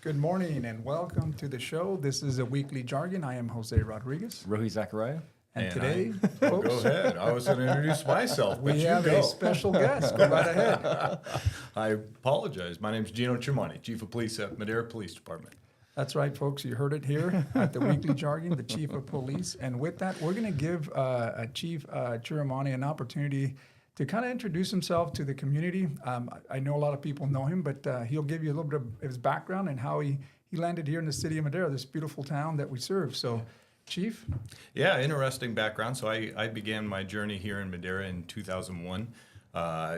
Good morning and welcome to the show. This is a weekly jargon. I am Jose Rodriguez. Rohi Zachariah. And today, Go folks, ahead. I was going to introduce myself, but we you have go. a special guest. Go right ahead. I apologize. My name's Gino Tremonti, Chief of Police at Madera Police Department. That's right, folks. You heard it here at the weekly jargon, the Chief of Police. And with that, we're going to give Chief Chiramani an opportunity to kind of introduce himself to the community. I know a lot of people know him, but he'll give you a little bit of his background and how he landed here in the city of Madera, this beautiful town that we serve. So, Chief? Yeah, interesting background. So I began my journey here in Madera in 2001.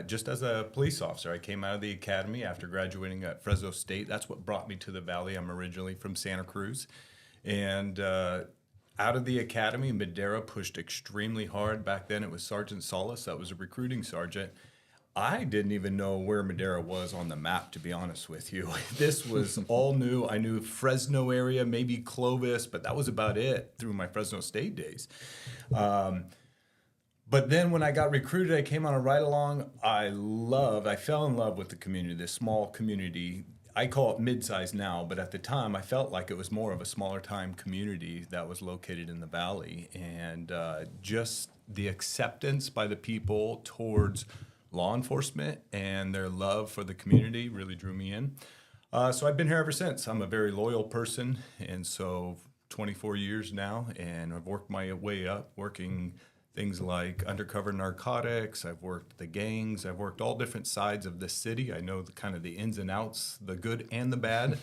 Just as a police officer. I came out of the academy after graduating at Fresno State. That's what brought me to the Valley. I'm originally from Santa Cruz. And out of the academy, Madera pushed extremely hard. Back then it was Sergeant Salas that was a recruiting sergeant. I didn't even know where Madera was on the map, to be honest with you. This was all new. I knew Fresno area, maybe Clovis, but that was about it through my Fresno State days. But then when I got recruited, I came on a ride-along. I fell in love with the community, this small community. I call it mid-sized now, but at the time, I felt like it was more of a smaller-time community that was located in the Valley. And just the acceptance by the people towards law enforcement and their love for the community really drew me in. So I've been here ever since. I'm a very loyal person, and so 24 years now, and I've worked my way up, working things like undercover narcotics. I've worked the gangs. I've worked all different sides of the city. I know the kind of the ins and outs, the good and the bad.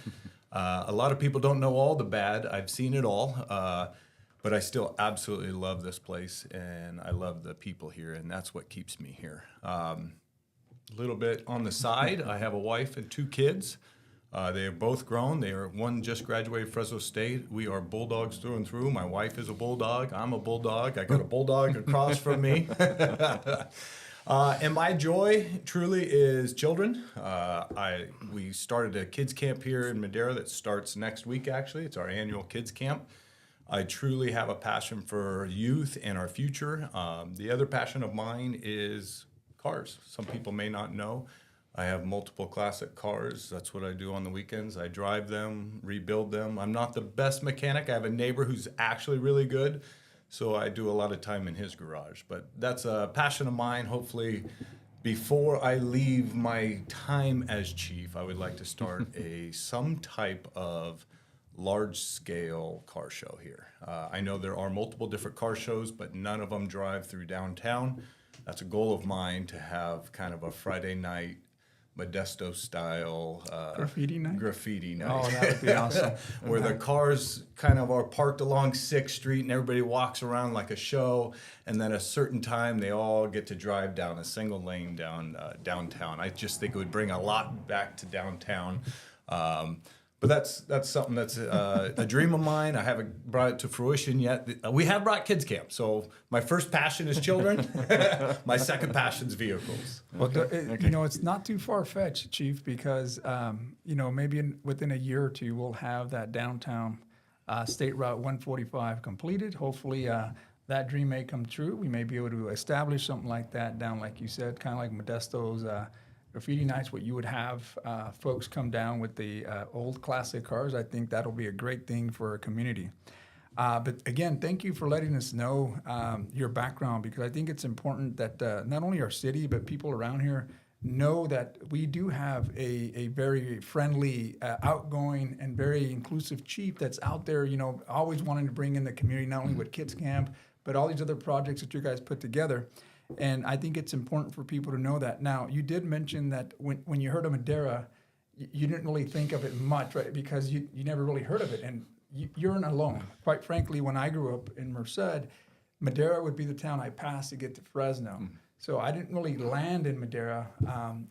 A lot of people don't know all the bad. I've seen it all, but I still absolutely love this place, and I love the people here, and that's what keeps me here. A little bit on the side, I have a wife and two kids. They are both grown. One just graduated Fresno State. We are bulldogs through and through. My wife is a bulldog. I'm a bulldog. I got a bulldog across from me. And my joy truly is children. We started a kids camp here in Madera that starts next week, actually. It's our annual kids camp. I truly have a passion for youth and our future. The other passion of mine is cars. Some people may not know. I have multiple classic cars. That's what I do on the weekends. I drive them, rebuild them. I'm not the best mechanic. I have a neighbor who's actually really good, so I do a lot of time in his garage. But that's a passion of mine. Hopefully, before I leave my time as chief, I would like to start some type of large-scale car show here. I know there are multiple different car shows, but none of them drive through downtown. That's a goal of mine, to have kind of a Friday night Modesto style Graffiti night? Graffiti night. Oh, that would be awesome. Where the cars kind of are parked along 6th Street and everybody walks around like a show, and then at a certain time they all get to drive down a single lane downtown. I just think it would bring a lot back to downtown. But that's something that's a dream of mine. I haven't brought it to fruition yet. We have brought kids camp. So my first passion is children. My second passion is vehicles. Well, it's not too far-fetched, Chief, because, maybe within a year or two, we'll have that downtown State Route 145 completed. Hopefully, that dream may come true. We may be able to establish something like that down, like you said, kind of like Modesto's graffiti nights, what you would have folks come down with the old classic cars. I think that'll be a great thing for our community. But again, thank you for letting us know your background, because I think it's important that not only our city, but people around here know that we do have a very friendly, outgoing, and very inclusive chief that's out there, always wanting to bring in the community, not only with Kids Camp, but all these other projects that you guys put together. And I think it's important for people to know that. Now, you did mention that when you heard of Madera, you didn't really think of it much, right? Because you never really heard of it. And you're not alone. Quite frankly, when I grew up in Merced, Madera would be the town I passed to get to Fresno. So I didn't really land in Madera.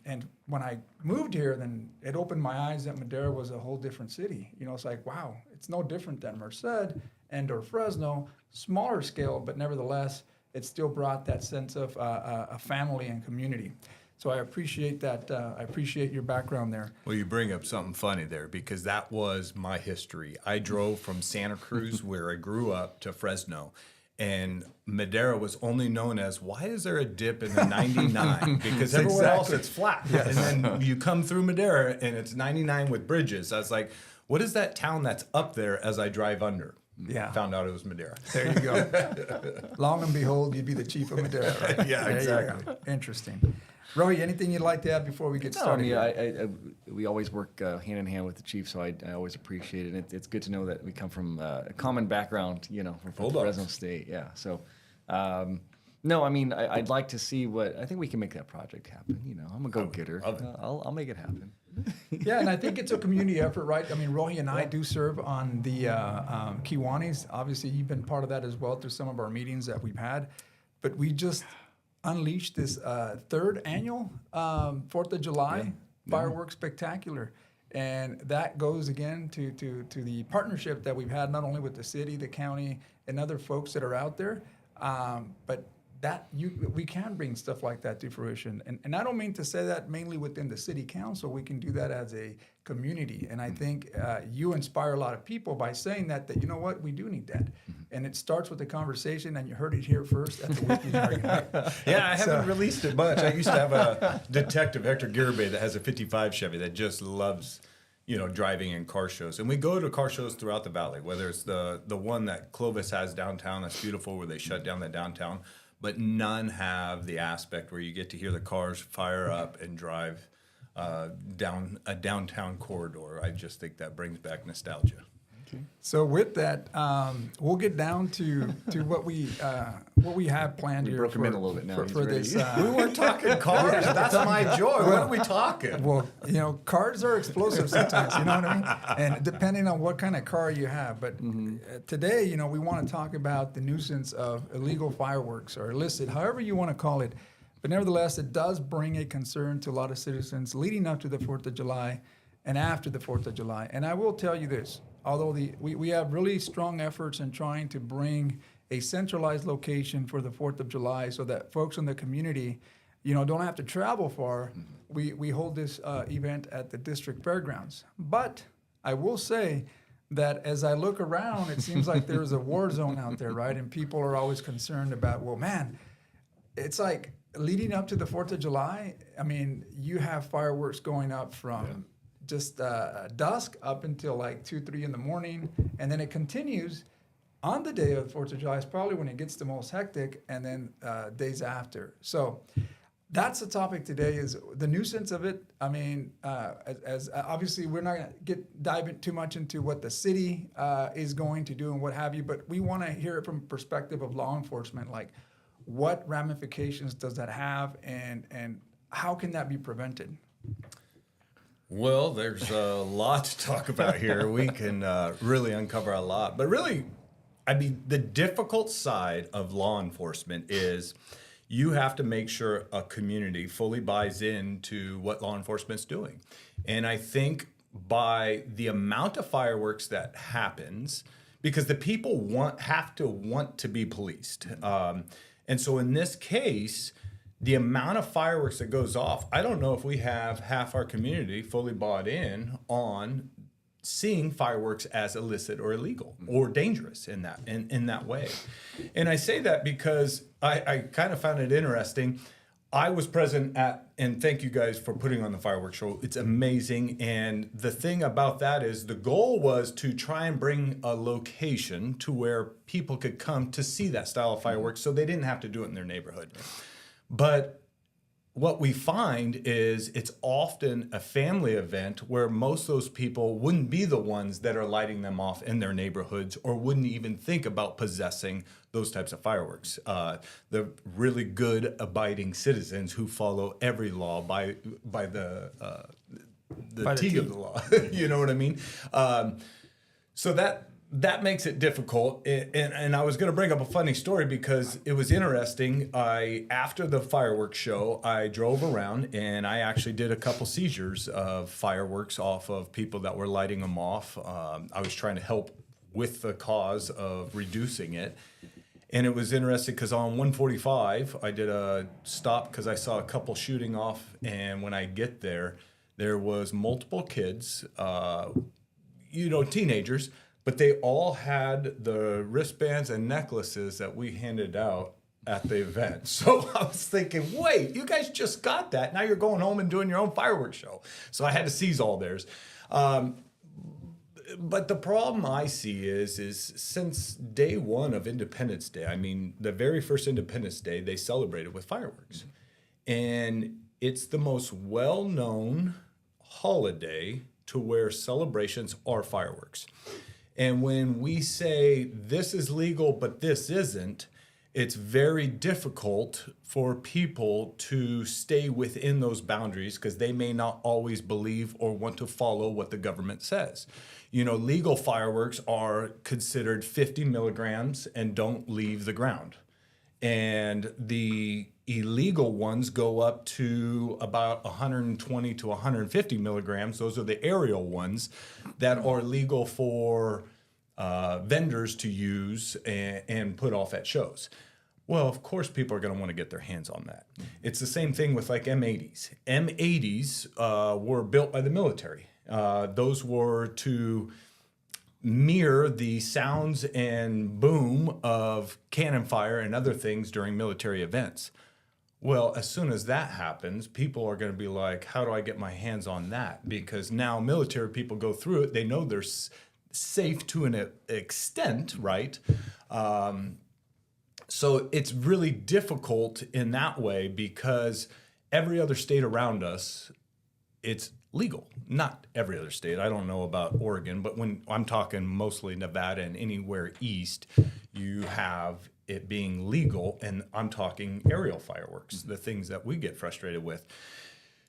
And when I moved here, then it opened my eyes that Madera was a whole different city. It's like, wow, it's no different than Merced and or Fresno, smaller scale, but nevertheless, it still brought that sense of a family and community. So I appreciate that. I appreciate your background there. Well, you bring up something funny there, because that was my history. I drove from Santa Cruz, where I grew up, to Fresno. And Madera was only known as, why is there a dip in the 99? Because everywhere else it's flat. Yes. And then you come through Madera and it's 99 with bridges. I was like, what is that town that's up there as I drive under? Yeah. Found out it was Madera. There you go. Long and behold, you'd be the chief of Madera, right? Yeah, There you exactly. go. Interesting. Roy, anything you'd like to add before we get started? No, I mean, we always work hand in hand with the chief, so I always appreciate it. It's good to know that we come from a common background, from Fresno State. Yeah. So, no, I mean, I'd like to see I think we can make that project happen. I'm a go-getter. I'll make it happen. Yeah, and I think it's a community effort, right? I mean, Rohi and I do serve on the Kiwanis. Obviously, you've been part of that as well through some of our meetings that we've had. But we just unleashed this third annual 4th of July fireworks spectacular. And that goes again to the partnership that we've had not only with the city, the county, and other folks that are out there, but we can bring stuff like that to fruition. And I don't mean to say that mainly within the city council. We can do that as a community. And I think you inspire a lot of people by saying that you know what, we do need that. And it starts with the conversation, and you heard it here first at the weekly argument. Yeah, I haven't released it much. I used to have a detective, Hector Garibay, that has a 55 Chevy that just loves, driving in car shows. And we go to car shows throughout the valley, whether it's the one that Clovis has downtown, that's beautiful, where they shut down the downtown. But none have the aspect where you get to hear the cars fire up and drive down a downtown corridor. I just think that brings back nostalgia. So with that, we'll get down to what we have planned here. Broke him in a little bit now. For this. We weren't talking cars. That's my joy. What are we talking? Well, cars are explosive sometimes. You know what I mean? And depending on what kind of car you have. But today, we want to talk about the nuisance of illegal fireworks or illicit, however you want to call it. But nevertheless, it does bring a concern to a lot of citizens leading up to the 4th of July and after the 4th of July. And I will tell you this. Although we have really strong efforts in trying to bring a centralized location for the 4th of July so that folks in the community, don't have to travel far, we hold this event at the district fairgrounds. But I will say that as I look around, it seems like there's a war zone out there, right? And people are always concerned about, well, man, it's like leading up to the 4th of July, I mean, you have fireworks going up from just dusk up until like 2, 3 in the morning. And then it continues on the day of the 4th of July. It's probably when it gets the most hectic, and then days after. So that's the topic today, is the nuisance of it. I mean, as obviously we're not going to dive in too much into what the city is going to do and what have you, but we want to hear it from a perspective of law enforcement. Like, what ramifications does that have, and how can that be prevented? Well, there's a lot to talk about here. We can really uncover a lot. But really, I mean, the difficult side of law enforcement is you have to make sure a community fully buys into what law enforcement's doing. And I think by the amount of fireworks that happens, because the people have to want to be policed. And so in this case, the amount of fireworks that goes off, I don't know if we have half our community fully bought in on seeing fireworks as illicit or illegal or dangerous in that way. And I say that because I kind of found it interesting. I was present at, and thank you guys for putting on the fireworks show. It's amazing. And the thing about that is the goal was to try and bring a location to where people could come to see that style of fireworks so they didn't have to do it in their neighborhood. But what we find is it's often a family event where most of those people wouldn't be the ones that are lighting them off in their neighborhoods or wouldn't even think about possessing those types of fireworks. The really good abiding citizens who follow every law by the T of the law. You know what I mean? So that makes it difficult. And I was going to bring up a funny story because it was interesting. After the fireworks show, I drove around and I actually did a couple seizures of fireworks off of people that were lighting them off. I was trying to help with the cause of reducing it. And it was interesting because on 145, I did a stop because I saw a couple shooting off. And when I get there was multiple kids, teenagers, but they all had the wristbands and necklaces that we handed out at the event. So I was thinking, wait, you guys just got that. Now you're going home and doing your own fireworks show. So I had to seize all theirs. But the problem I see is since day one of Independence Day, I mean, the very first Independence Day, they celebrated with fireworks. And it's the most well-known holiday to where celebrations are fireworks. And when we say this is legal, but this isn't, it's very difficult for people to stay within those boundaries because they may not always believe or want to follow what the government says. You know, legal fireworks are considered 50 milligrams and don't leave the ground. And the illegal ones go up to about 120 to 150 milligrams. Those are the aerial ones that are legal for vendors to use and put off at shows. Well, of course, people are going to want to get their hands on that. It's the same thing with like M80s. M80s were built by the military. Those were to mirror the sounds and boom of cannon fire and other things during military events. Well, as soon as that happens, people are going to be like, how do I get my hands on that? Because now military people go through it. They know they're safe to an extent, right? So it's really difficult in that way because every other state around us, it's legal. Not every other state. I don't know about Oregon, but when I'm talking mostly Nevada and anywhere east, you have it being legal, and I'm talking aerial fireworks, the things that we get frustrated with.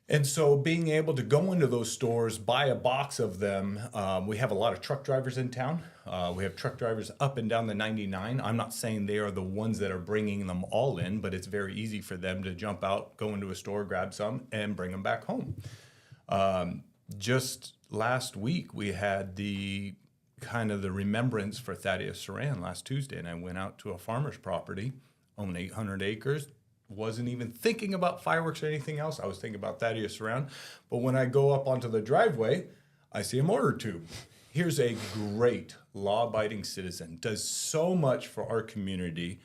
And so being able to go into those stores, buy a box of them, we have a lot of truck drivers in town. We have truck drivers up and down the 99. I'm not saying they are the ones that are bringing them all in, but it's very easy for them to jump out, go into a store, grab some, and bring them back home. Just last week, we had the kind of the remembrance for Thaddeus Saran last Tuesday, and I went out to a farmer's property, owned 800 acres, wasn't even thinking about fireworks or anything else. I was thinking about Thaddeus Saran. But when I go up onto the driveway, I see a mortar tube. Here's a great law-abiding citizen, does so much for our community,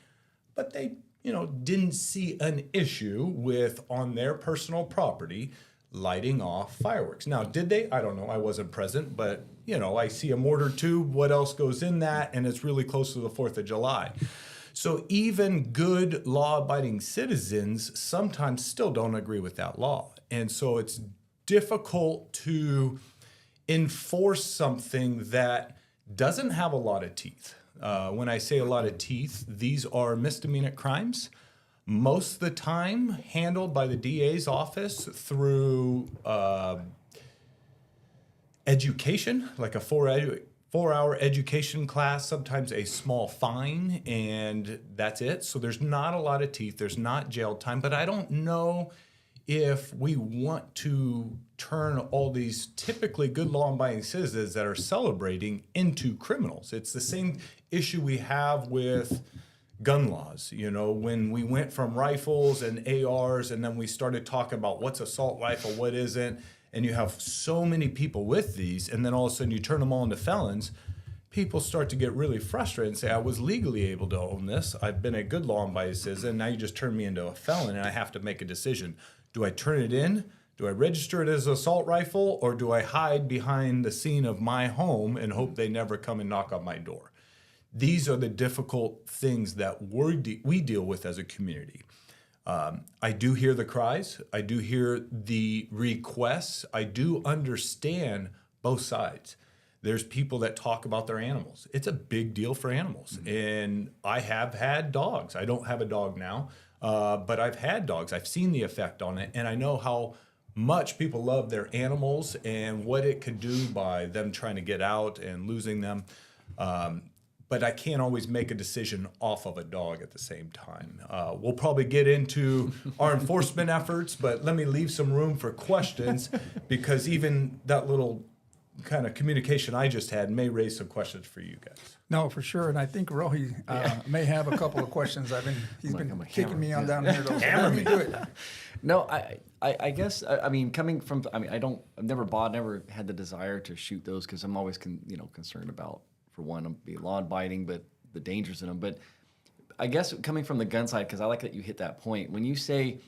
but they, didn't see an issue with, on their personal property, lighting off fireworks. Now, did they? I don't know. I wasn't present, but, I see a mortar tube. What else goes in that? And it's really close to the 4th of July. So even good law-abiding citizens sometimes still don't agree with that law. And so it's difficult to enforce something that doesn't have a lot of teeth. When I say a lot of teeth, these are misdemeanor crimes. Most of the time handled by the DA's office through education, like a 4-hour education class, sometimes a small fine, and that's it. So there's not a lot of teeth. There's not jail time. But I don't know if we want to turn all these typically good law-abiding citizens that are celebrating into criminals. It's the same issue we have with gun laws. When we went from rifles and ARs, and then we started talking about what's assault rifle, what isn't, and you have so many people with these, and then all of a sudden you turn them all into felons, people start to get really frustrated and say, I was legally able to own this. I've been a good law-abiding citizen. Now you just turn me into a felon, and I have to make a decision. Do I turn it in? Do I register it as an assault rifle, or do I hide behind the scene of my home and hope they never come and knock on my door? These are the difficult things that we deal with as a community. I do hear the cries. I do hear the requests. I do understand both sides. There's people that talk about their animals. It's a big deal for animals. Mm-hmm. And I have had dogs. I don't have a dog now, but I've had dogs. I've seen the effect on it, and I know how much people love their animals and what it could do by them trying to get out and losing them. But I can't always make a decision off of a dog at the same time. We'll probably get into our enforcement efforts, but let me leave some room for questions, because even that little kind of communication I just had may raise some questions for you guys. No, for sure. And I think Rohi may have a couple of questions. He's been kicking me on down here. Let me do it. No, I guess, coming from, I've never had the desire to shoot those, because I'm always, concerned about for one, be lawn biting, but the dangers in them. But I guess coming from the gun side, because I like that you hit that point. When you say,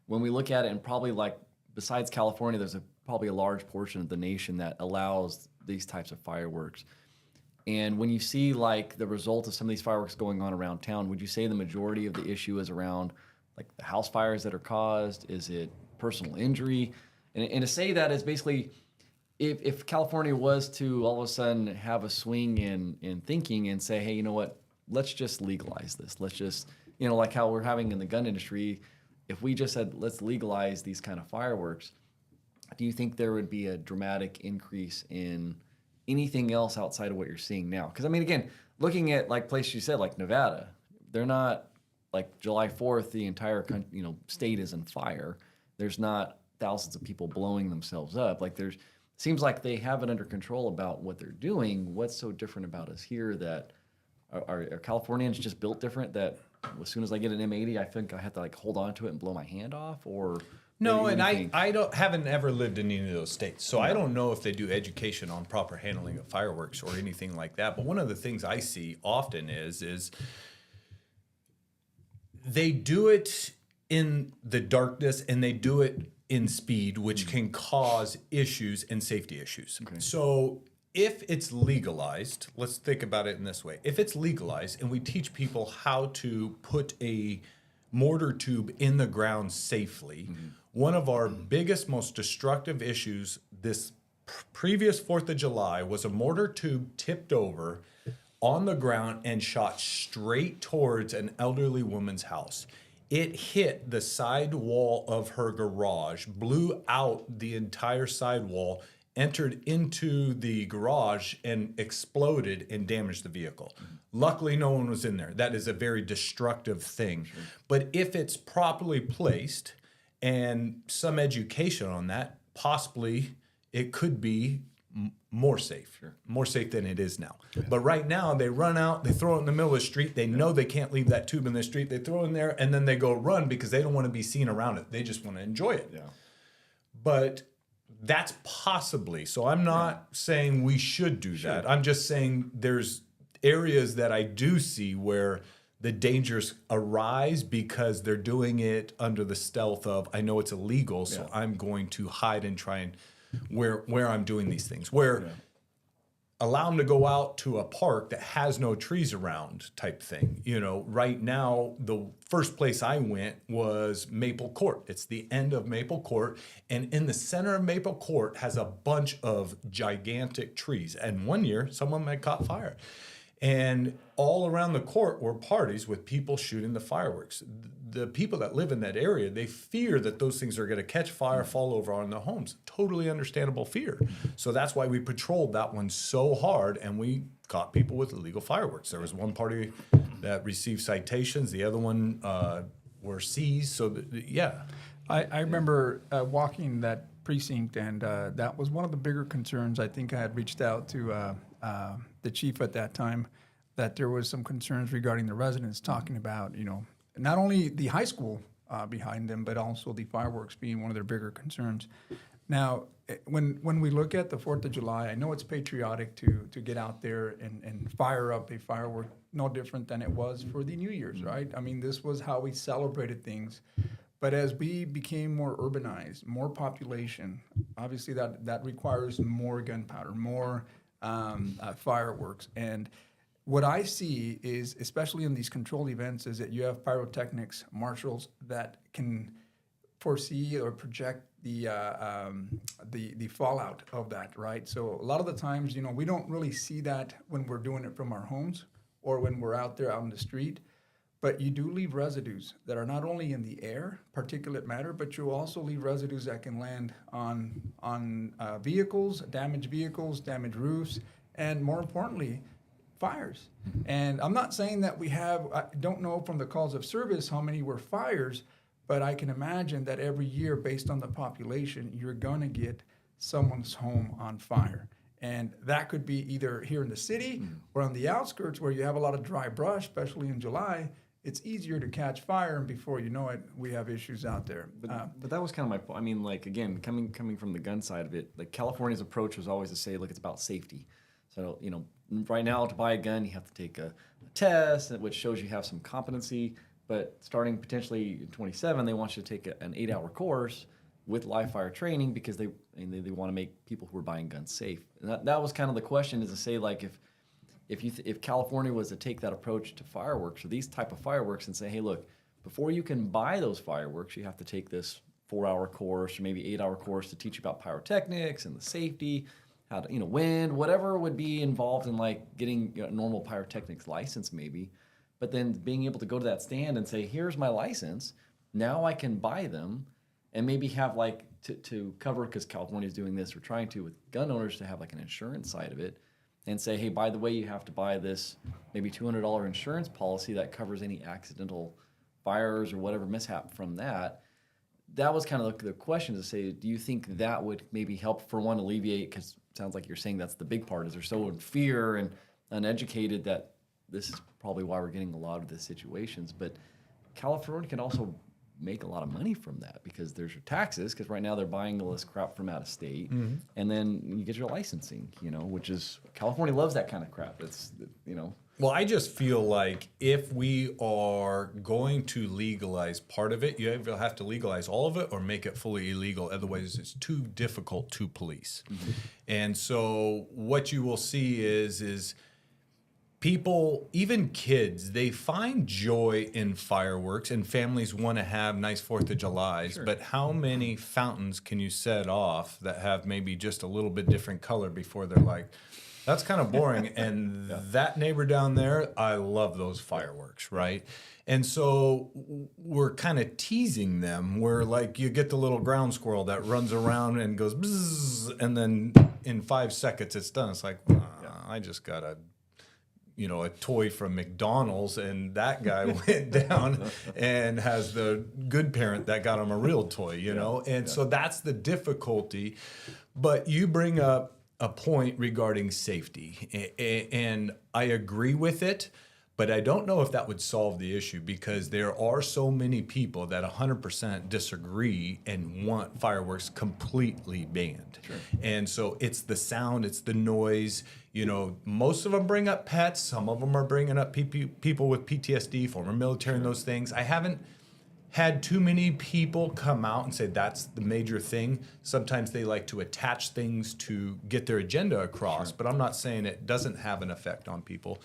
when we look at it, and probably like besides California, there's probably a large portion of the nation that allows these types of fireworks. And when you see like the result of some of these fireworks going on around town, would you say the majority of the issue is around like the house fires that are caused? Is it personal injury? And to say that is basically, if California was to all of a sudden have a swing in thinking and say, hey, you know what, let's just legalize this. Let's just, like how we're having in the gun industry, if we just said, let's legalize these kind of fireworks, do you think there would be a dramatic increase in anything else outside of what you're seeing now? Because I mean, again, looking at like places you said, like Nevada, they're not like July 4th, the entire state is in fire. There's not thousands of people blowing themselves up. Like seems like they have it under control about what they're doing. What's so different about us here that are Californians just built different that as soon as I get an M80, I think I have to like hold on to it and blow my hand off? Or no, what do and you think? I haven't ever lived in any of those states, so I don't know if they do education on proper handling of fireworks or anything like that. But one of the things I see often is they do it in the darkness and they do it in speed, which can cause issues and safety issues. Okay. So if it's legalized, let's think about it in this way. If it's legalized and we teach people how to put a mortar tube in the ground safely, one of our biggest, most destructive issues this previous 4th of July was a mortar tube tipped over on the ground and shot straight towards an elderly woman's house. It hit the side wall of her garage, blew out the entire side wall, entered into the garage and exploded and damaged the vehicle. Luckily, no one was in there. That is a very destructive thing. Sure. But if it's properly placed and some education on that, possibly it could be more safe, more safe than it is now. Yeah. But right now, they run out, they throw it in the middle of the street. They know they can't leave that tube in the street. They throw it in there, and then they go run because they don't want to be seen around it. They just want to enjoy it. Yeah. But that's possibly, so I'm not saying we should do that. I'm just saying there's areas that I do see where the dangers arise because they're doing it under the stealth of, I know it's illegal, so I'm going to hide and try and where I'm doing these things. Allow them to go out to a park that has no trees around type thing. Right now, the first place I went was Maple Court. It's the end of Maple Court. And in the center of Maple Court has a bunch of gigantic trees. And one year, some of them had caught fire. And all around the court were parties with people shooting the fireworks. The people that live in that area, they fear that those things are going to catch fire, fall over on their homes. Totally understandable fear. So that's why we patrolled that one so hard, and we caught people with illegal fireworks. There was one party that received citations. The other one were seized. So, I remember walking that precinct, and that was one of the bigger concerns. I think I had reached out to the chief at that time, that there was some concerns regarding the residents talking about, not only the high school behind them, but also the fireworks being one of their bigger concerns. Now, when we look at the 4th of July, I know it's patriotic to get out there and fire up a firework, no different than it was for the New Year's, right? I mean, this was how we celebrated things. But as we became more urbanized, more population, obviously that requires more gunpowder, more fireworks. And what I see is, especially in these controlled events, is that you have pyrotechnics, marshals that can foresee or project the fallout of that, right? So a lot of the times, we don't really see that when we're doing it from our homes or when we're out there out in the street. But you do leave residues that are not only in the air, particulate matter, but you also leave residues that can land on vehicles, damaged roofs, and more importantly, fires. And I'm not saying that I don't know from the calls of service how many were fires, but I can imagine that every year, based on the population, you're going to get someone's home on fire. And that could be either here in the city or on the outskirts where you have a lot of dry brush, especially in July. It's easier to catch fire, and before you know it, we have issues out there. But that was kind of my point. I mean, like, again, coming from the gun side of it, like California's approach was always to say, look, it's about safety. So, right now to buy a gun, you have to take a test, which shows you have some competency. But starting potentially in 27, they want you to take an 8-hour course with live fire training because they want to make people who are buying guns safe. And that was kind of the question, is to say, like, if California was to take that approach to fireworks or these type of fireworks and say, hey, look, before you can buy those fireworks, you have to take this 4-hour course or maybe 8-hour course to teach you about pyrotechnics and the safety, how to, wind, whatever would be involved in like getting a normal pyrotechnics license maybe. But then being able to go to that stand and say, here's my license, now I can buy them, and maybe have like to cover, because California is doing this, we're trying to with gun owners to have like an insurance side of it, and say, hey, by the way, you have to buy this maybe $200 insurance policy that covers any accidental fires or whatever mishap from that. That was kind of the question, to say, do you think that would maybe help, for one, alleviate, because it sounds like you're saying that's the big part, is they're so in fear and uneducated that this is probably why we're getting a lot of the situations. But California can also make a lot of money from that, because there's your taxes, because right now they're buying all this crap from out of state, and then you get your licensing, which is, California loves that kind of crap. It's, Well, I just feel like if we are going to legalize part of it, you either have to legalize all of it or make it fully illegal. Otherwise, it's too difficult to police. And so what you will see is people, even kids, they find joy in fireworks, and families want to have nice 4th of Julys. Sure. But how many fountains can you set off that have maybe just a little bit different color before they're like, that's kind of boring? And that neighbor down there, I love those fireworks, right? And so we're kind of teasing them, where like you get the little ground squirrel that runs around and goes bzzz, and then in 5 seconds it's done. It's like, I just got a toy from McDonald's, and that guy went down and has the good parent that got him a real toy, So that's the difficulty. But you bring up a point regarding safety, and I agree with it, but I don't know if that would solve the issue, because there are so many people that 100% disagree and want fireworks completely banned. Sure. And so it's the sound, it's the noise. Most of them bring up pets. Some of them are bringing up people with PTSD, former military, and those things. I haven't had too many people come out and say that's the major thing. Sometimes they like to attach things to get their agenda across, but I'm not saying it doesn't have an effect on people.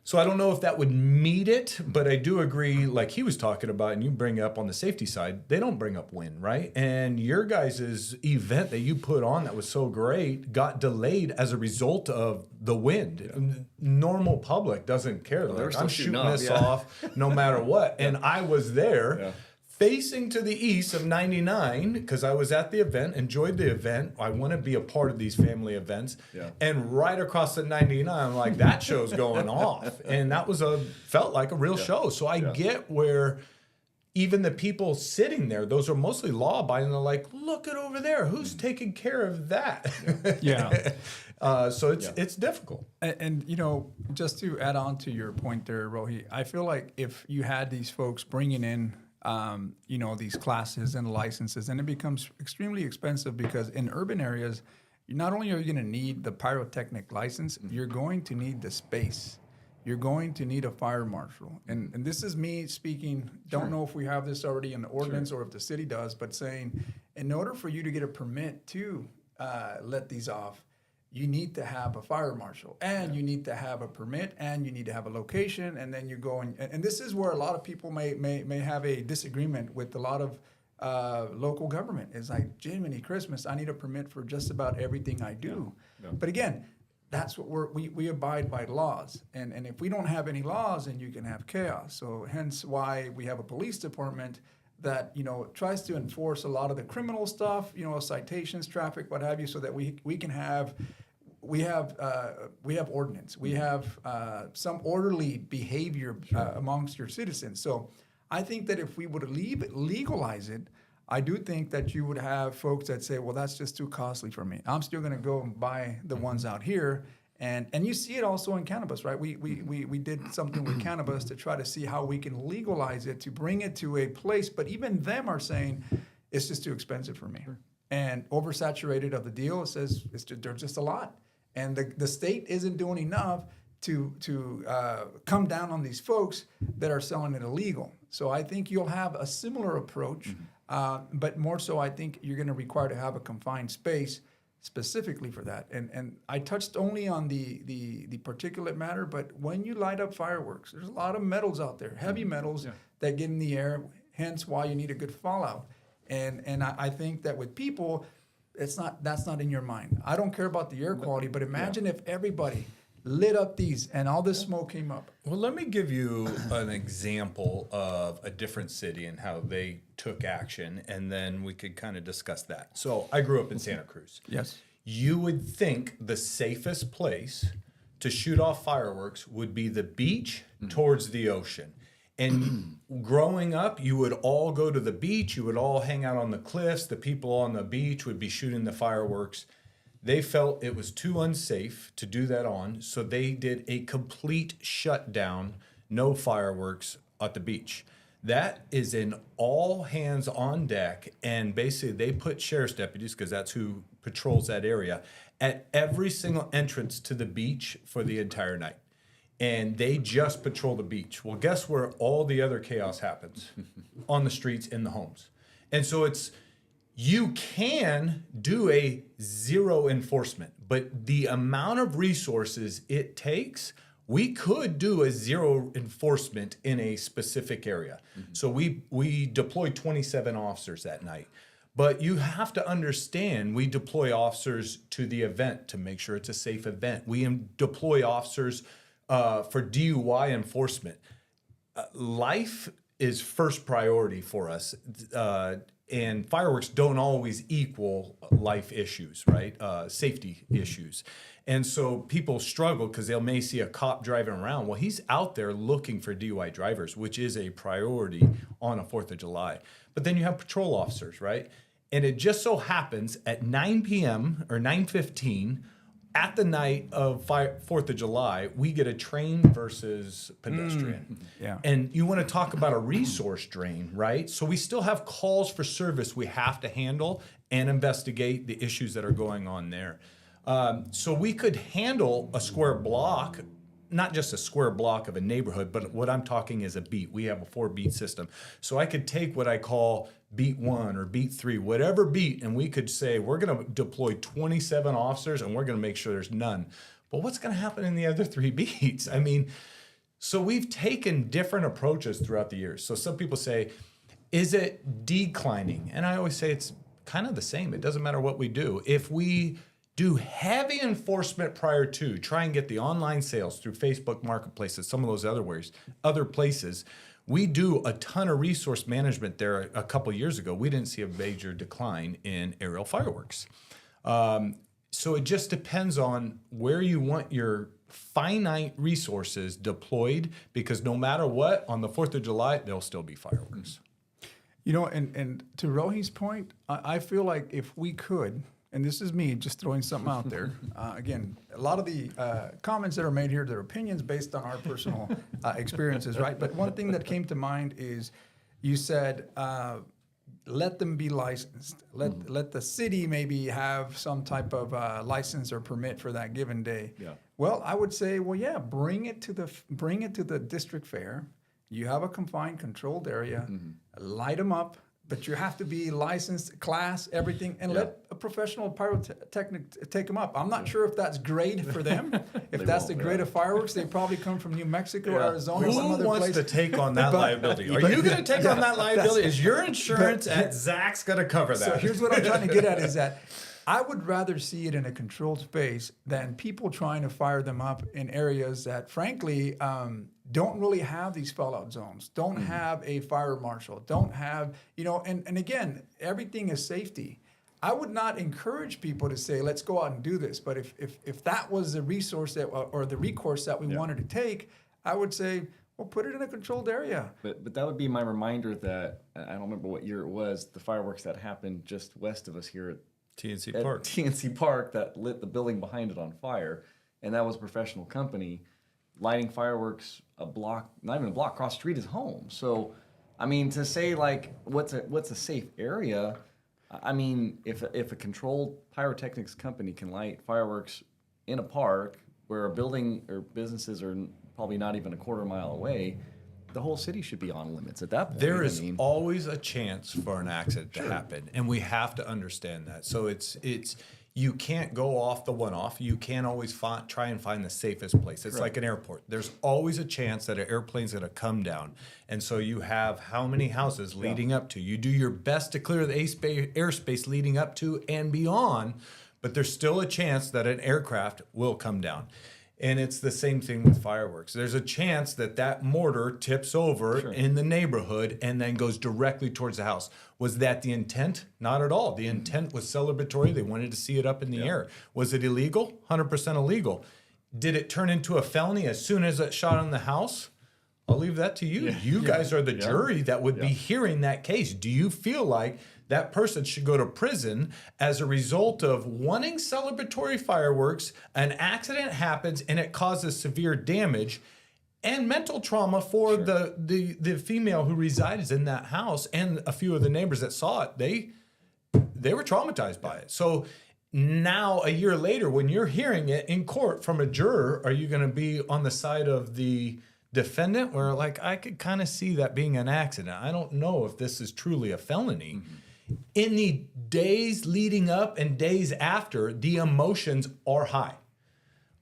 So I don't know if that would meet it, but I do agree, like he was talking about, and you bring up on the safety side, they don't bring up wind, right? And your guys' event that you put on that was so great got delayed as a result of the wind. Yeah. Normal public doesn't care. Like, I'm shooting this off no matter what. And I was there. Facing to the east of 99, because I was at the event, enjoyed the event. I want to be a part of these family events. Yeah. And right across the 99, I'm like, that show's going off. And that was felt like a real show. So I get where even the people sitting there, those are mostly law-abiding, they're like, look at over there. Who's taking care of that? So it's difficult. And just to add on to your point there, Rohi, I feel like if you had these folks bringing in these classes and licenses, and it becomes extremely expensive, because in urban areas, not only are you going to need the pyrotechnic license, you're going to need the space. You're going to need a fire marshal. And this is me speaking, don't know if we have this already in the ordinance or if the city does, but saying in order for you to get a permit to let these off, you need to have a fire marshal, and you need to have a permit, and you need to have a location, and then you go and this is where a lot of people may have a disagreement with a lot of local government. It's like, Jiminy Christmas, I need a permit for just about everything I do. But again, that's what we abide by laws, and if we don't have any laws, then you can have chaos. So hence why we have a police department that tries to enforce a lot of the criminal stuff, citations, traffic, what have you, so that we have ordinance, we have some orderly behavior amongst your citizens. So I think that if we would legalize it, I do think that you would have folks that say, well, that's just too costly for me. I'm still going to go and buy the ones out here. And you see it also in cannabis, right? We did something with cannabis to try to see how we can legalize it, to bring it to a place. But even them are saying, it's just too expensive for me. Sure. And oversaturated of the deal, it says there's just a lot. And the state isn't doing enough to come down on these folks that are selling it illegal. So I think you'll have a similar approach, but more so I think you're going to require to have a confined space specifically for that. And I touched only on the particulate matter, but when you light up fireworks, there's a lot of metals out there, heavy metals that get in the air, hence why you need a good fallout. And I think that with people, that's not in your mind. I don't care about the air quality, but imagine if everybody lit up these and all this smoke came up. Well, let me give you an example of a different city and how they took action, and then we could kind of discuss that. So I grew up in Santa Cruz. Yes. You would think the safest place to shoot off fireworks would be the beach towards the ocean. And growing up, you would all go to the beach. You would all hang out on the cliffs. The people on the beach would be shooting the fireworks. They felt it was too unsafe to do that on, so they did a complete shutdown, no fireworks at the beach. That is an all hands on deck, and basically they put sheriff's deputies, because that's who patrols that area, at every single entrance to the beach for the entire night. And they just patrol the beach. Well, guess where all the other chaos happens? On the streets, in the homes. And so you can do a zero enforcement, but the amount of resources it takes, we could do a zero enforcement in a specific area. So we deployed 27 officers that night. But you have to understand, we deploy officers to the event to make sure it's a safe event. We deploy officers for DUI enforcement. Life is first priority for us. And fireworks don't always equal life issues, right? Safety issues. And so people struggle because they may see a cop driving around. Well, he's out there looking for DUI drivers, which is a priority on a 4th of July. But then you have patrol officers, right? And it just so happens at 9 p.m. or 9:15 at the night of 4th of July, we get a train versus pedestrian. Yeah. And you want to talk about a resource drain, right? So we still have calls for service we have to handle and investigate the issues that are going on there. So we could handle a square block, not just a square block of a neighborhood, but what I'm talking is a beat. We have a 4-beat system. So I could take what I call beat 1 or beat 3, whatever beat, and we could say we're going to deploy 27 officers and we're going to make sure there's none. But what's going to happen in the other 3 beats? I mean, so we've taken different approaches throughout the years. So some people say, is it declining? And I always say it's kind of the same. It doesn't matter what we do. If we do heavy enforcement prior to, try and get the online sales through Facebook marketplaces, some of those other places. We do a ton of resource management there a couple years ago. We didn't see a major decline in aerial fireworks. So it just depends on where you want your finite resources deployed, because no matter what, on the 4th of July, there'll still be fireworks. You know, and to Rohi's point, I feel like if we could, and this is me just throwing something out there. Again, a lot of the comments that are made here, they're opinions based on our personal experiences, right? But one thing that came to mind is you said, let them be licensed. Let the city maybe have some type of license or permit for that given day. Yeah. Well, I would say, well, yeah, bring it to the district fair. You have a confined, controlled area. Light them up. But you have to be licensed, class, everything, and let a professional pyrotechnic take them up. I'm not sure if that's grade for them. If that's the grade of fireworks, they probably come from New Mexico, Arizona, or some Who other wants place. to take on that liability? Are you going to take on that liability? Is your insurance at Zach's going to cover that? So here's what I'm trying to get at is that I would rather see it in a controlled space than people trying to fire them up in areas that, frankly, don't really have these fallout zones, don't have a fire marshal, don't have, and again, everything is safety. I would not encourage people to say, let's go out and do this. But if that was the resource or the recourse that we wanted to take, I would say, well, put it in a controlled area. But that would be my reminder that, I don't remember what year it was, the fireworks that happened just west of us here at TNC Park that lit the building behind it on fire. And that was a professional company lighting fireworks not even a block across the street his home. So, I mean, to say like, what's a safe area? I mean, if a controlled pyrotechnics company can light fireworks in a park where a building or businesses are probably not even a quarter mile away, the whole city should be on limits at that point. There is always a chance for an accident to happen, and we have to understand that. So it's you can't go off the one-off. You can't always try and find the safest place. It's like an airport. There's always a chance that an airplane's going to come down, and so you have how many houses leading up to. You do your best to clear the airspace leading up to and beyond, but there's still a chance that an aircraft will come down. And it's the same thing with fireworks. There's a chance that that mortar tips over in the neighborhood and then goes directly towards the house. Was that the intent? Not at all. The intent was celebratory. They wanted to see it up in the air. Was it illegal? 100% illegal. Did it turn into a felony as soon as it shot on the house? I'll leave that to you. You guys are the jury that would be hearing that case. Do you feel like that person should go to prison as a result of wanting celebratory fireworks, an accident happens and it causes severe damage and mental trauma for the female who resides in that house and a few of the neighbors that saw it? They were traumatized by it. So now a year later, when you're hearing it in court from a juror, are you going to be on the side of the defendant where, like, I could kind of see that being an accident? I don't know if this is truly a felony. In the days leading up and days after, the emotions are high.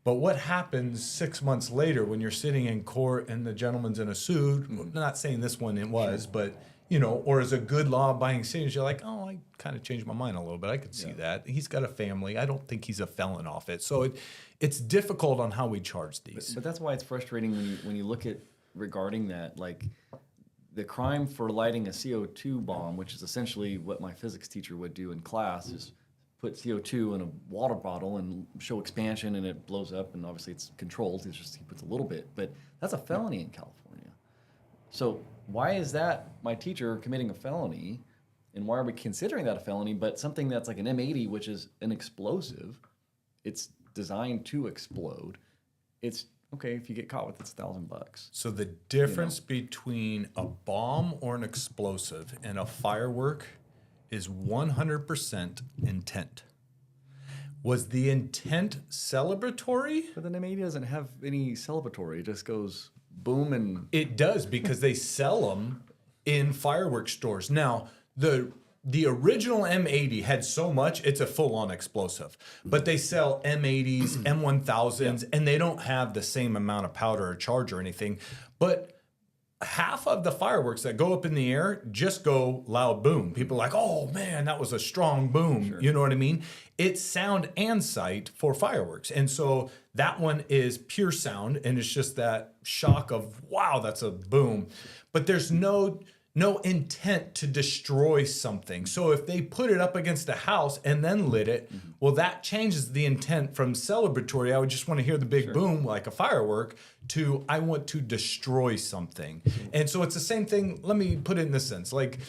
But what happens 6 months later when you're sitting in court and the gentleman's in a suit? I'm not saying this one it was, but, you know, or as a good law-abiding citizen, you're like, oh, I kind of changed my mind a little bit. I could see that. He's got a family. I don't think he's a felon off it. So it's difficult on how we charge these. But that's why it's frustrating when you look at regarding that, like, the crime for lighting a CO2 bomb, which is essentially what my physics teacher would do in class, is put CO2 in a water bottle and show expansion and it blows up, and obviously it's controlled. It's just he puts a little bit, but that's a felony in California. So why is that my teacher committing a felony, and why are we considering that a felony? But something that's like an M80, which is an explosive, it's designed to explode. It's okay, if you get caught with it, it's $1,000. So the difference between a bomb or an explosive and a firework is 100% intent. Was the intent celebratory? But then M80 doesn't have any celebratory. It just goes boom and... It does, because they sell them in fireworks stores. Now, the original M80 had so much, it's a full-on explosive. But they sell M80s, M1000s, and they don't have the same amount of powder or charge or anything. But half of the fireworks that go up in the air just go loud boom. People are like, oh, man, that was a strong boom. You know what I mean? It's sound and sight for fireworks. And so that one is pure sound, and it's just that shock of, wow, that's a boom. But there's no intent to destroy something. So if they put it up against a house and then lit it, well, that changes the intent from celebratory, I would just want to hear the big boom like a firework, to I want to destroy something. And so it's the same thing. Let me put it in this sense, like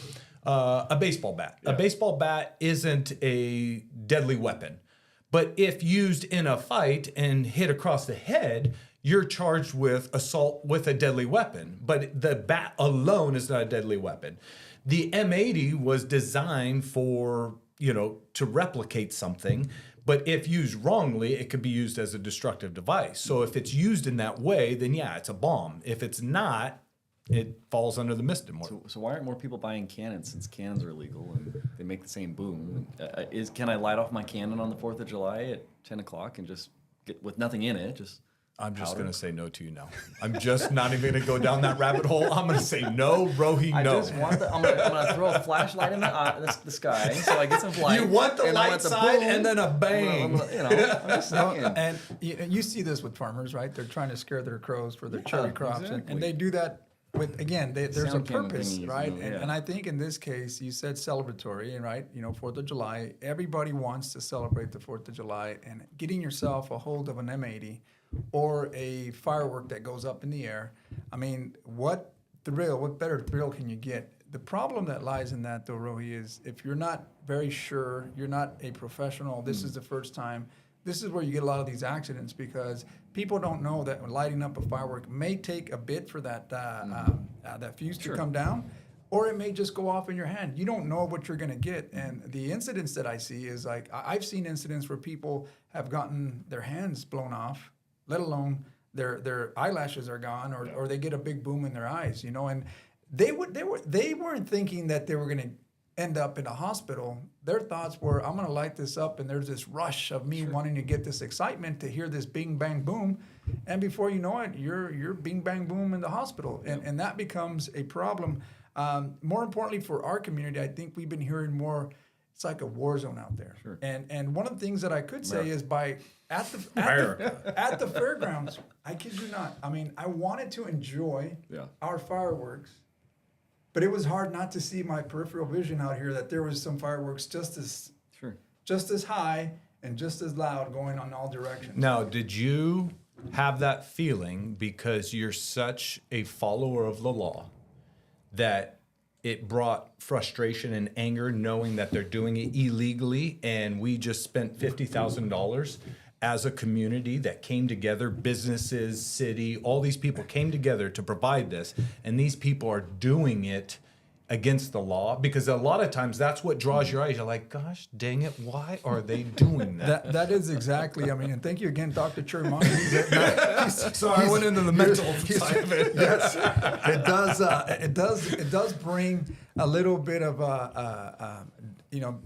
a baseball bat. A baseball bat isn't a deadly weapon. But if used in a fight and hit across the head, you're charged with assault with a deadly weapon, but the bat alone is not a deadly weapon. The M80 was designed for, to replicate something, but if used wrongly, it could be used as a destructive device. So if it's used in that way, then yeah, it's a bomb. If it's not, it falls under the misdemeanor. So why aren't more people buying cannons, since cannons are illegal and they make the same boom? Can I light off my cannon on the 4th of July at 10 o'clock and just get with nothing in it, I'm just going to say no to you now. I'm just not even going to go down that rabbit hole. I'm going to say no, Rohi, no. I just want I'm going to throw a flashlight in the sky so I get some light. You want the light side and then a bang. I'm just saying. And you see this with farmers, right? They're trying to scare their crows for their cherry crops. Exactly. And they do that with, again, there's a Sound cannon purpose, thingies, right? yeah. And I think in this case, you said celebratory, right? 4th of July, everybody wants to celebrate the 4th of July, and getting yourself a hold of an M80 or a firework that goes up in the air. I mean, what better thrill can you get? The problem that lies in that, though, Rohi, is if you're not very sure, you're not a professional, this is the first time, this is where you get a lot of these accidents, because people don't know that lighting up a firework may take a bit for that that fuse to come down. or it may just go off in your hand. You don't know what you're going to get. And the incidents that I see is like, I've seen incidents where people have gotten their hands blown off, let alone their eyelashes are gone, or they get a big boom in their eyes, you know, and they weren't thinking that they were going to end up in a hospital. Their thoughts were, I'm going to light this up, and there's this rush of me wanting to get this excitement to hear this bing bang boom, and before you know it, you're bing bang boom in the hospital, and that becomes a problem. More importantly for our community, I think we've been hearing more. It's like a war zone out there. Sure. And one of the things that I could say is at the fairgrounds, I kid you not. I mean, I wanted to enjoy our fireworks, but it was hard not to see my peripheral vision out here that there was some fireworks just as high and just as loud going on all directions. Now, did you have that feeling because you're such a follower of the law that it brought frustration and anger knowing that they're doing it illegally, and we just spent $50,000 as a community that came together, businesses, city, all these people came together to provide this, and these people are doing it against the law? Because a lot of times that's what draws your eyes. You're like, gosh, dang it, why are they doing that? That is exactly, I mean, and thank you again, Dr. Chermont. Sorry, I went into the mental side of it. Yes, it does bring a little bit of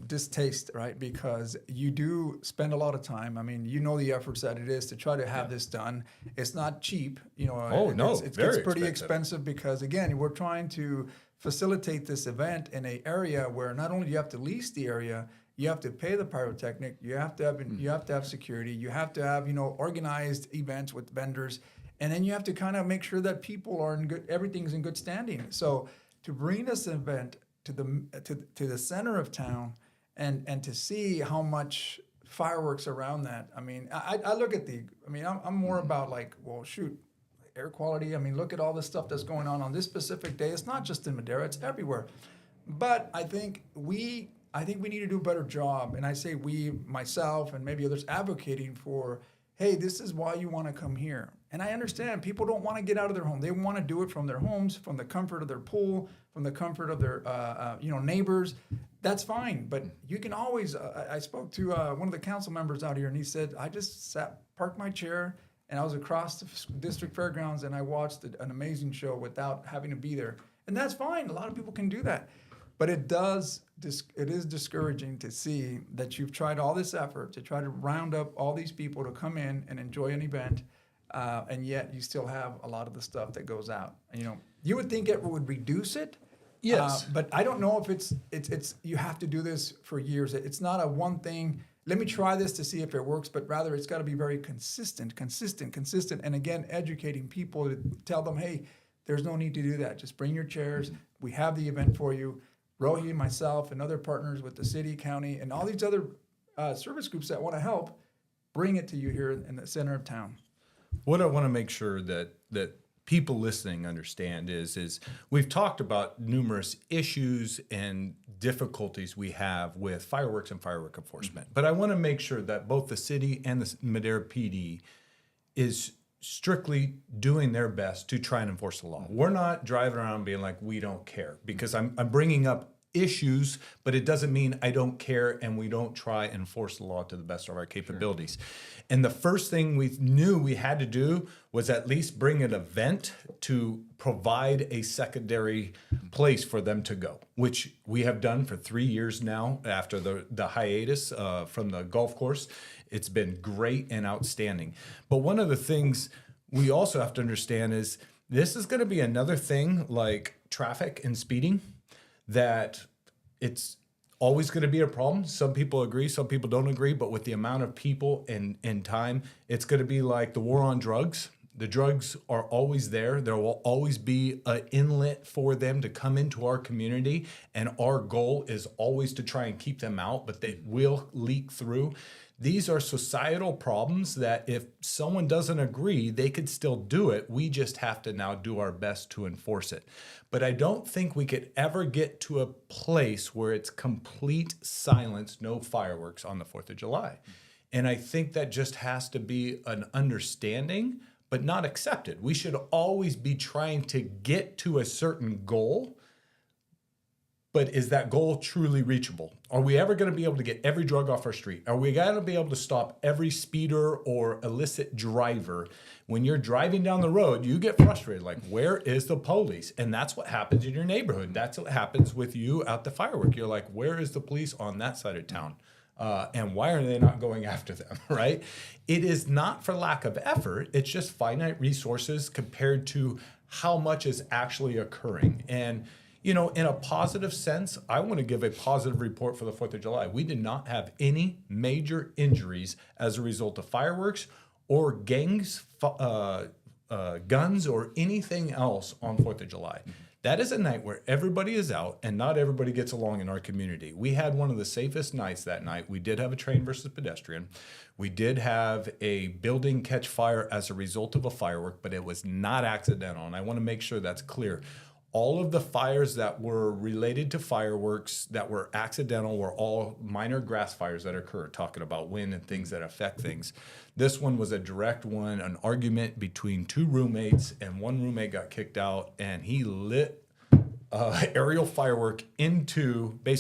distaste, right? Because you do spend a lot of time. I mean, you know the efforts that it is to try to have this done. It's not cheap, you know. It's pretty expensive because, again, we're trying to facilitate this event in an area where not only do you have to lease the area, you have to pay the pyrotechnic, you have to have security, you have to have organized events with vendors, and then you have to kind of make sure that people are everything's in good standing. So to bring this event to the center of town and to see how much fireworks around that, I mean, I look at I'm more about like, well, shoot, air quality. I mean, look at all the stuff that's going on this specific day. It's not just in Madera; it's everywhere. But I think we need to do a better job. And I say we, myself, and maybe others, advocating for, hey, this is why you want to come here. And I understand people don't want to get out of their home. They want to do it from their homes, from the comfort of their pool, from the comfort of their neighbors. That's fine. But you can always. I spoke to one of the council members out here, and he said, I just parked my chair, and I was across the district fairgrounds, and I watched an amazing show without having to be there. And that's fine. A lot of people can do that. But it is discouraging to see that you've tried all this effort to try to round up all these people to come in and enjoy an event, and yet you still have a lot of the stuff that goes out. And, you would think it would reduce it. Yes. But I don't know if it's you have to do this for years. It's not a one thing. Let me try this to see if it works, but rather it's got to be very consistent. And again, educating people to tell them, hey, there's no need to do that. Just bring your chairs. We have the event for you. Rohi, myself, and other partners with the city, county, and all these other service groups that want to help, bring it to you here in the center of town. What I want to make sure that people listening understand is we've talked about numerous issues and difficulties we have with fireworks and firework enforcement. But I want to make sure that both the city and the Madera PD is strictly doing their best to try and enforce the law. We're not driving around being like, we don't care, because I'm bringing up issues, but it doesn't mean I don't care and we don't try and enforce the law to the best of our capabilities. Sure. And the first thing we knew we had to do was at least bring an event to provide a secondary place for them to go, which we have done for 3 years now after the hiatus from the golf course. It's been great and outstanding. But one of the things we also have to understand is this is going to be another thing like traffic and speeding, that it's always going to be a problem. Some people agree, some people don't agree, but with the amount of people and time, it's going to be like the war on drugs. The drugs are always there. There will always be an inlet for them to come into our community, and our goal is always to try and keep them out, but they will leak through. These are societal problems that if someone doesn't agree, they could still do it. We just have to now do our best to enforce it. But I don't think we could ever get to a place where it's complete silence, no fireworks on the 4th of July. And I think that just has to be an understanding, but not accepted. We should always be trying to get to a certain goal, But is that goal truly reachable? Are we ever going to be able to get every drug off our street? Are we going to be able to stop every speeder or illicit driver? When you're driving down the road, you get frustrated, like, where is the police? And that's what happens in your neighborhood. That's what happens with you at the firework. You're like, where is the police on that side of town? And why are they not going after them, right? It is not for lack of effort. It's just finite resources compared to how much is actually occurring. And in a positive sense, I want to give a positive report for the 4th of July. We did not have any major injuries as a result of fireworks or gangs, guns, or anything else on 4th of July. That is a night where everybody is out and not everybody gets along in our community. We had one of the safest nights that night. We did have a train versus pedestrian. We did have a building catch fire as a result of a firework, but it was not accidental. And I want to make sure that's clear. All of the fires that were related to fireworks that were accidental were all minor grass fires that occur, talking about wind and things that affect things. This one was a direct one, an argument between two roommates, and one roommate got kicked out, and he lit aerial firework into basically